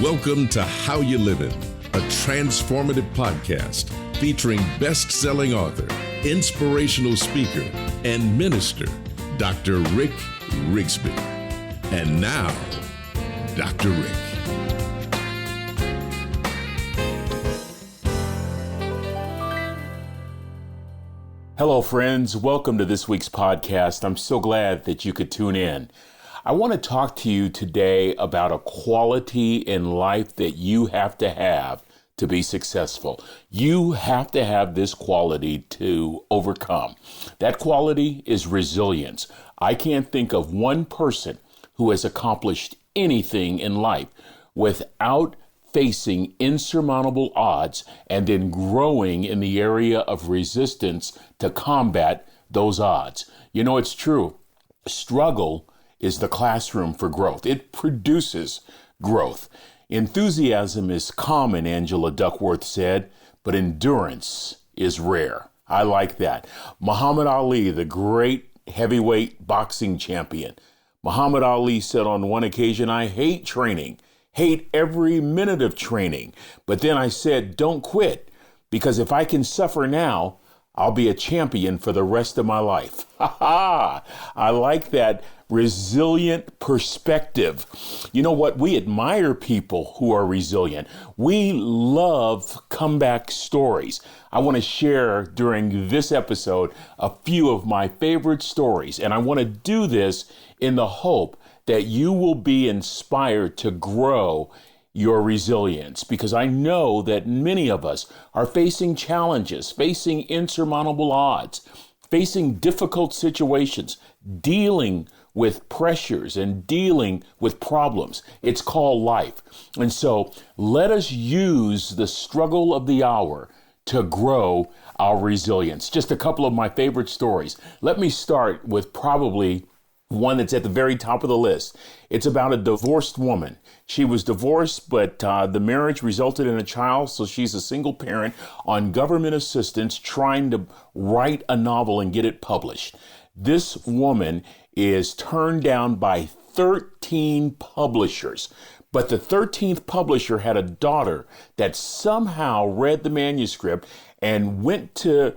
Welcome to How You Livin', a transformative podcast featuring best-selling author, inspirational speaker, and minister, Dr. Rick Rigsby. And now, Dr. Rick. Hello, friends. Welcome to this week's podcast. I'm so glad that you could tune in. I want to talk to you today about a quality in life that you have to be successful. You have to have this quality to overcome. That quality is resilience. I can't think of one person who has accomplished anything in life without facing insurmountable odds and then growing in the area of resistance to combat those odds. You know, it's true. Struggle is the classroom for growth. It produces growth. Enthusiasm is common, Angela Duckworth said, but endurance is rare. I like that. Muhammad Ali, the great heavyweight boxing champion. Muhammad Ali said on one occasion, "I hate training, hate every minute of training. But then I said, don't quit, because if I can suffer now, I'll be a champion for the rest of my life." Ha ha! I like that resilient perspective. You know what? We admire people who are resilient. We love comeback stories. I want to share during this episode a few of my favorite stories, and I want to do this in the hope that you will be inspired to grow your resilience, because I know that many of us are facing challenges, facing insurmountable odds, facing difficult situations, dealing with pressures and dealing with problems. It's called life. And so let us use the struggle of the hour to grow our resilience. Just a couple of my favorite stories. Let me start with probably one that's at the very top of the list. It's about a divorced woman. She was divorced, but the marriage resulted in a child, so she's a single parent on government assistance trying to write a novel and get it published. This woman is turned down by 13 publishers, but the 13th publisher had a daughter that somehow read the manuscript and went to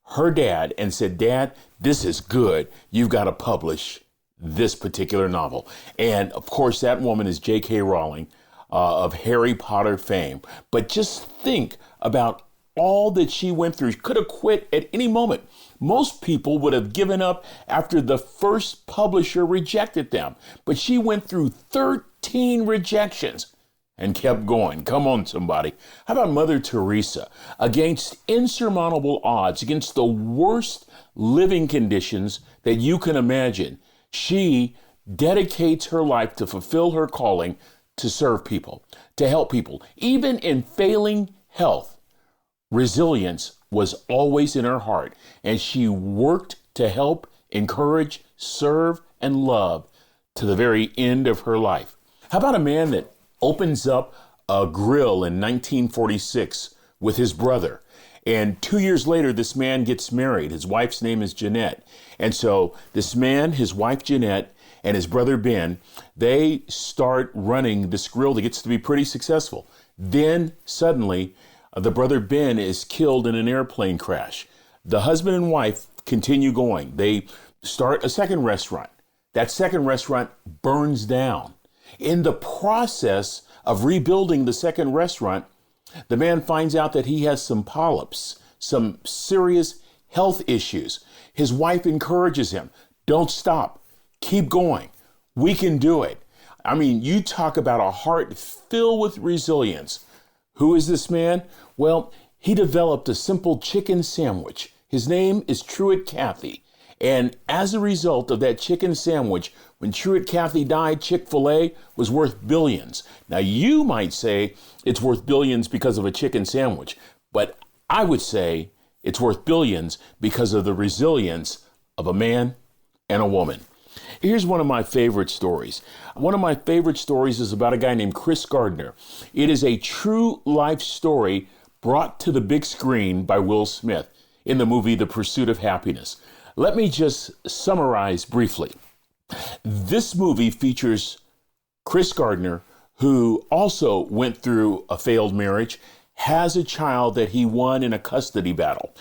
her dad and said, "Dad, this is good. You've got to publish this particular novel." And of course, that woman is J.K. Rowling of Harry Potter fame. But just think about all that she went through. She could have quit at any moment. Most people would have given up after the first publisher rejected them. But she went through 13 rejections and kept going. Come on, somebody. How about Mother Teresa? Against insurmountable odds, against the worst living conditions that you can imagine, she dedicates her life to fulfill her calling to serve people, to help people. Even in failing health, resilience was always in her heart, and she worked to help, encourage, serve, and love to the very end of her life. How about a man that opens up a grill in 1946 with his brother? And 2 years later, this man gets married. His wife's name is Jeanette. And so this man, his wife Jeanette, and his brother Ben, they start running this grill that gets to be pretty successful. Then suddenly, the brother Ben is killed in an airplane crash. The husband and wife continue going. They start a second restaurant. That second restaurant burns down. In the process of rebuilding the second restaurant, the man finds out that he has some polyps, some serious health issues. His wife encourages him, "Don't stop, keep going. We can do it." I mean, you talk about a heart filled with resilience. Who is this man? Well, he developed a simple chicken sandwich. His name is Truett Cathy. And as a result of that chicken sandwich, when Truett Cathy died, Chick-fil-A was worth billions. Now, you might say it's worth billions because of a chicken sandwich, but I would say it's worth billions because of the resilience of a man and a woman. Here's one of my favorite stories. One of my favorite stories is about a guy named Chris Gardner. It is a true life story brought to the big screen by Will Smith in the movie The Pursuit of Happiness. Let me just summarize briefly. This movie features Chris Gardner, who also went through a failed marriage, has a child that he won in a custody battle.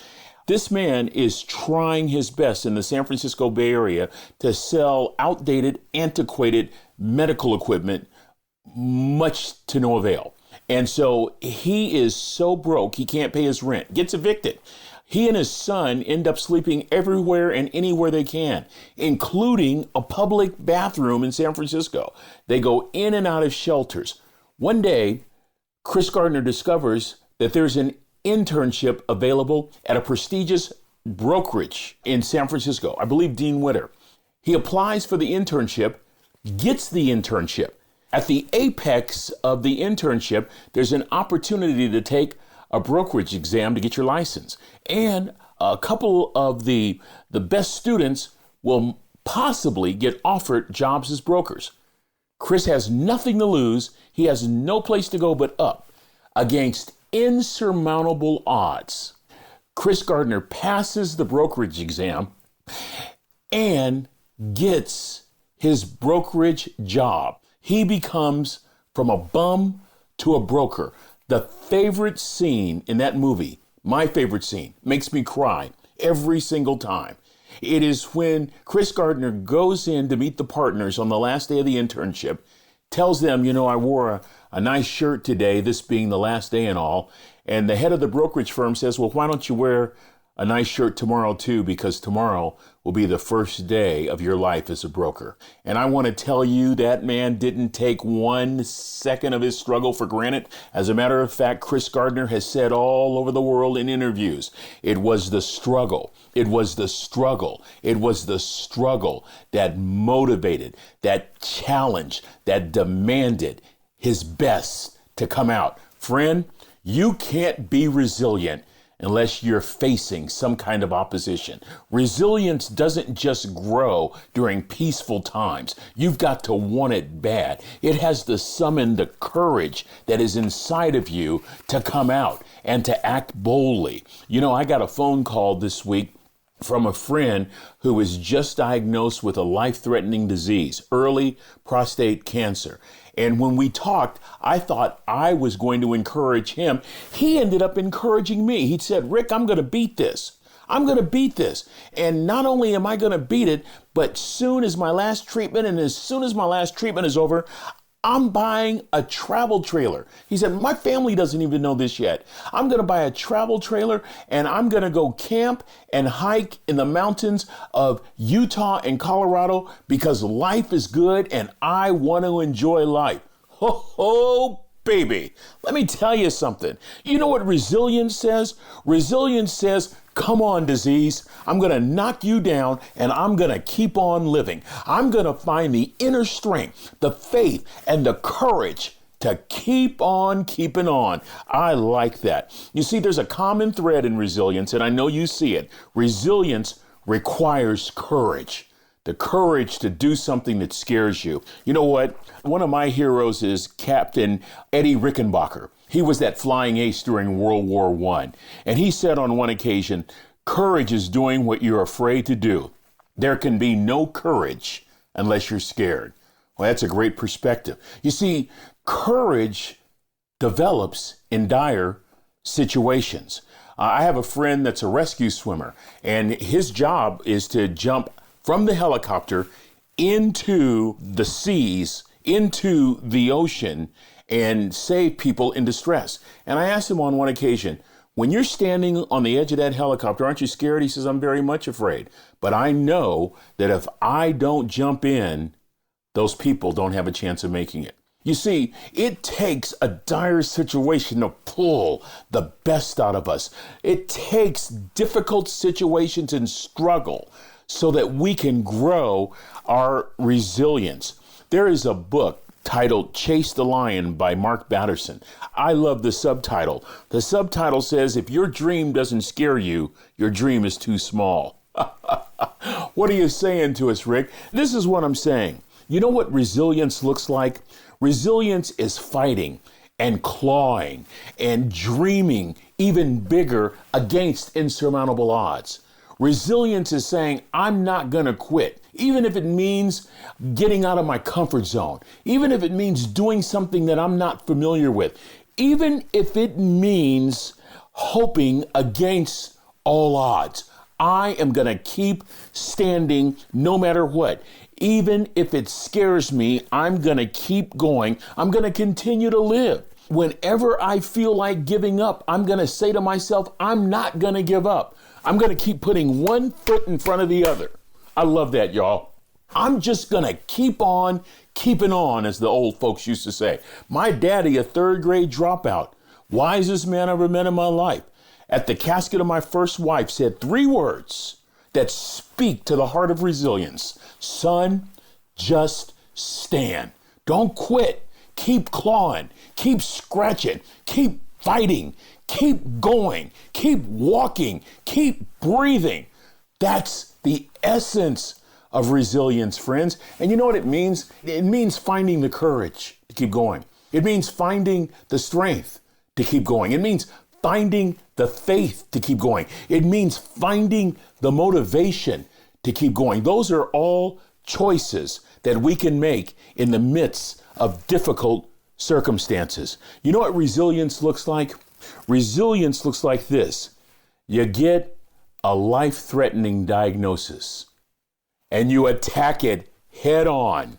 This man is trying his best in the San Francisco Bay Area to sell outdated, antiquated medical equipment, much to no avail. And so he is so broke, he can't pay his rent, gets evicted. He and his son end up sleeping everywhere and anywhere they can, including a public bathroom in San Francisco. They go in and out of shelters. One day, Chris Gardner discovers that there's an internship available at a prestigious brokerage in San Francisco. I believe Dean Witter. He applies for the internship, gets the internship. At the apex of the internship, there's an opportunity to take a brokerage exam to get your license. And a couple of the best students will possibly get offered jobs as brokers. Chris has nothing to lose. He has no place to go but up against insurmountable odds. Chris Gardner passes the brokerage exam and gets his brokerage job. He becomes from a bum to a broker. The favorite scene in that movie, my favorite scene, makes me cry every single time. It is when Chris Gardner goes in to meet the partners on the last day of the internship, tells them, I wore a nice shirt today, this being the last day and all. And the head of the brokerage firm says, well, why don't you wear a nice shirt tomorrow too, because tomorrow will be the first day of your life as a broker. And I want to tell you that man didn't take 1 second of his struggle for granted. As a matter of fact, Chris Gardner has said all over the world in interviews, it was the struggle. It was the struggle. It was the struggle that motivated, that challenged, that demanded his best to come out. Friend, you can't be resilient unless you're facing some kind of opposition. Resilience doesn't just grow during peaceful times. You've got to want it bad. It has to summon the courage that is inside of you to come out and to act boldly. I got a phone call this week from a friend who was just diagnosed with a life-threatening disease, early prostate cancer. And when we talked, I thought I was going to encourage him. He ended up encouraging me. He said, Rick, I'm going to beat this. I'm going to beat this. And not only am I going to beat it, but soon as my last treatment, and as soon as my last treatment is over, I'm buying a travel trailer. He said, my family doesn't even know this yet. I'm going to buy a travel trailer and I'm going to go camp and hike in the mountains of Utah and Colorado because life is good and I want to enjoy life. Ho, ho, baby. Let me tell you something. You know what resilience says? Resilience says, come on, disease. I'm going to knock you down and I'm going to keep on living. I'm going to find the inner strength, the faith, and the courage to keep on keeping on. I like that. You see, there's a common thread in resilience, and I know you see it. Resilience requires courage. The courage to do something that scares you. You know what? One of my heroes is Captain Eddie Rickenbacker. He was that flying ace during World War I. And he said on one occasion, courage is doing what you're afraid to do. There can be no courage unless you're scared. Well, that's a great perspective. You see, courage develops in dire situations. I have a friend that's a rescue swimmer, and his job is to jump from the helicopter into the seas, into the ocean, and save people in distress. And I asked him on one occasion, when you're standing on the edge of that helicopter, aren't you scared? He says, I'm very much afraid. But I know that if I don't jump in, those people don't have a chance of making it. You see, it takes a dire situation to pull the best out of us. It takes difficult situations and struggle so that we can grow our resilience. There is a book titled Chase the Lion by Mark Batterson. I love the subtitle. The subtitle says, if your dream doesn't scare you, your dream is too small. What are you saying to us, Rick? This is what I'm saying. You know what resilience looks like? Resilience is fighting and clawing and dreaming even bigger against insurmountable odds. Resilience is saying, I'm not going to quit. even if it means getting out of my comfort zone, even if it means doing something that I'm not familiar with, even if it means hoping against all odds. I am going to keep standing no matter what. Even if it scares me, I'm going to keep going. I'm going to continue to live. Whenever I feel like giving up, I'm going to say to myself, I'm not going to give up. I'm going to keep putting one foot in front of the other. I love that, y'all. I'm just going to keep on keeping on, as the old folks used to say. My daddy, a third grade dropout, wisest man I ever met in my life, at the casket of my first wife said 3 words that speak to the heart of resilience. Son, just stand. Don't quit. Keep clawing. Keep scratching. Keep fighting. Keep going. Keep walking. Keep breathing. That's the essence of resilience, friends. And you know what it means? It means finding the courage to keep going. It means finding the strength to keep going. It means finding the faith to keep going. It means finding the motivation to keep going. Those are all choices that we can make in the midst of difficult circumstances. You know what resilience looks like? Resilience looks like this. You get a life-threatening diagnosis and you attack it head on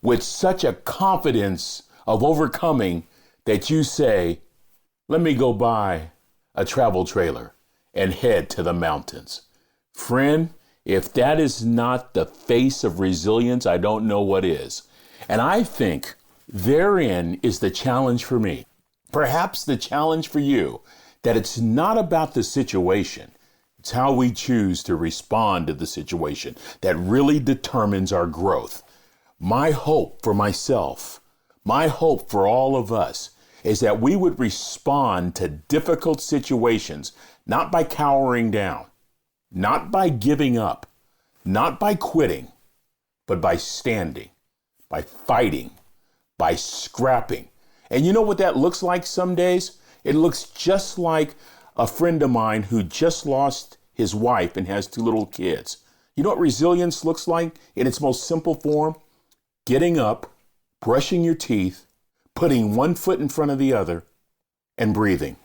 with such a confidence of overcoming that you say, let me go buy a travel trailer and head to the mountains. Friend, if that is not the face of resilience, I don't know what is. And I think therein is the challenge for me. Perhaps the challenge for you, that it's not about the situation. It's how we choose to respond to the situation that really determines our growth. My hope for myself, my hope for all of us, is that we would respond to difficult situations, not by cowering down, not by giving up, not by quitting, but by standing, by fighting, by scrapping. And you know what that looks like some days? It looks just like a friend of mine who just lost his wife and has 2 little kids. You know what resilience looks like in its most simple form? Getting up, brushing your teeth, putting one foot in front of the other, and breathing.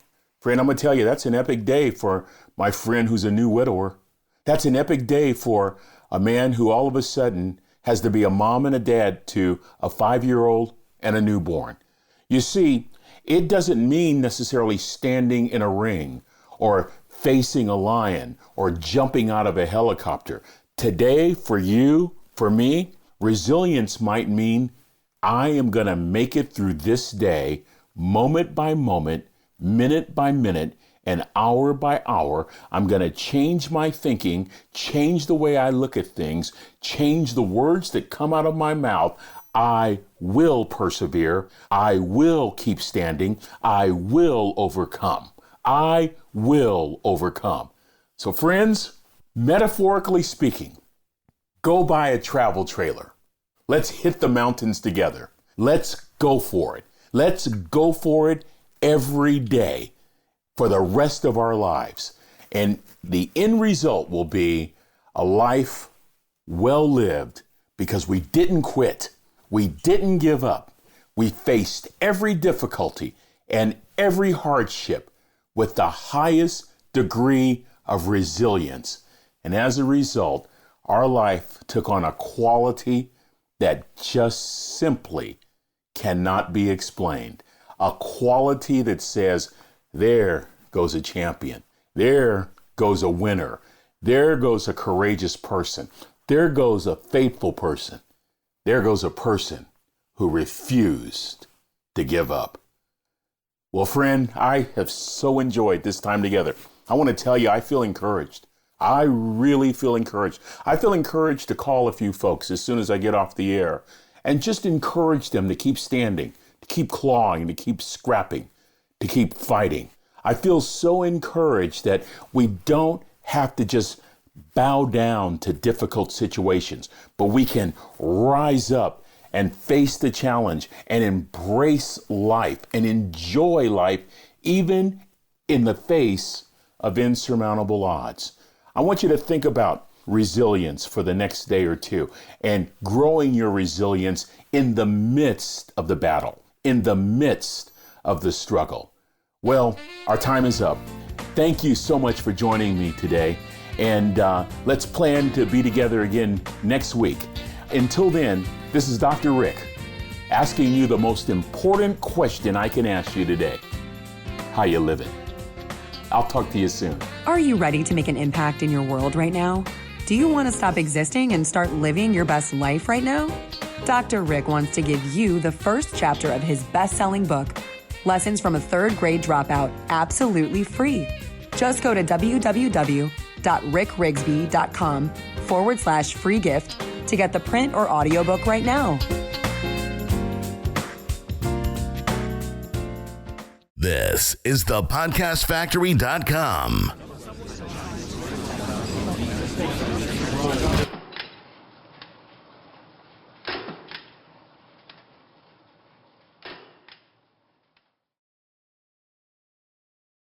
Friend, I'm going to tell you, that's an epic day for my friend who's a new widower. That's an epic day for a man who all of a sudden has to be a mom and a dad to a 5-year-old and a newborn. You see, it doesn't mean necessarily standing in a ring or facing a lion or jumping out of a helicopter. Today, for you, for me, resilience might mean I am going to make it through this day, moment by moment, minute by minute, and hour by hour. I'm going to change my thinking, change the way I look at things, change the words that come out of my mouth. I will persevere. I will keep standing. I will overcome. I will overcome. So friends, metaphorically speaking, go buy a travel trailer. Let's hit the mountains together. Let's go for it. Let's go for it every day for the rest of our lives. And the end result will be a life well lived because we didn't quit. We didn't give up. We faced every difficulty and every hardship with the highest degree of resilience. And as a result, our life took on a quality that just simply cannot be explained. A quality that says, there goes a champion. There goes a winner. There goes a courageous person. There goes a faithful person. There goes a person who refused to give up. Well, friend, I have so enjoyed this time together. I want to tell you, I feel encouraged. I really feel encouraged. I feel encouraged to call a few folks as soon as I get off the air and just encourage them to keep standing, to keep clawing, to keep scrapping, to keep fighting. I feel so encouraged that we don't have to just bow down to difficult situations, but we can rise up and face the challenge and embrace life and enjoy life even in the face of insurmountable odds. I want you to think about resilience for the next day or two and growing your resilience in the midst of the battle, in the midst of the struggle. Well, our time is up. Thank you so much for joining me today. And let's plan to be together again next week. Until then, this is Dr. Rick asking you the most important question I can ask you today. How you living? I'll talk to you soon. Are you ready to make an impact in your world right now? Do you want to stop existing and start living your best life right now? Dr. Rick wants to give you the first chapter of his best-selling book, Lessons from a Third Grade Dropout, absolutely free. Just go to www.rickrigsby.com/free gift to get the print or audiobook right now. This is thepodcastfactory.com.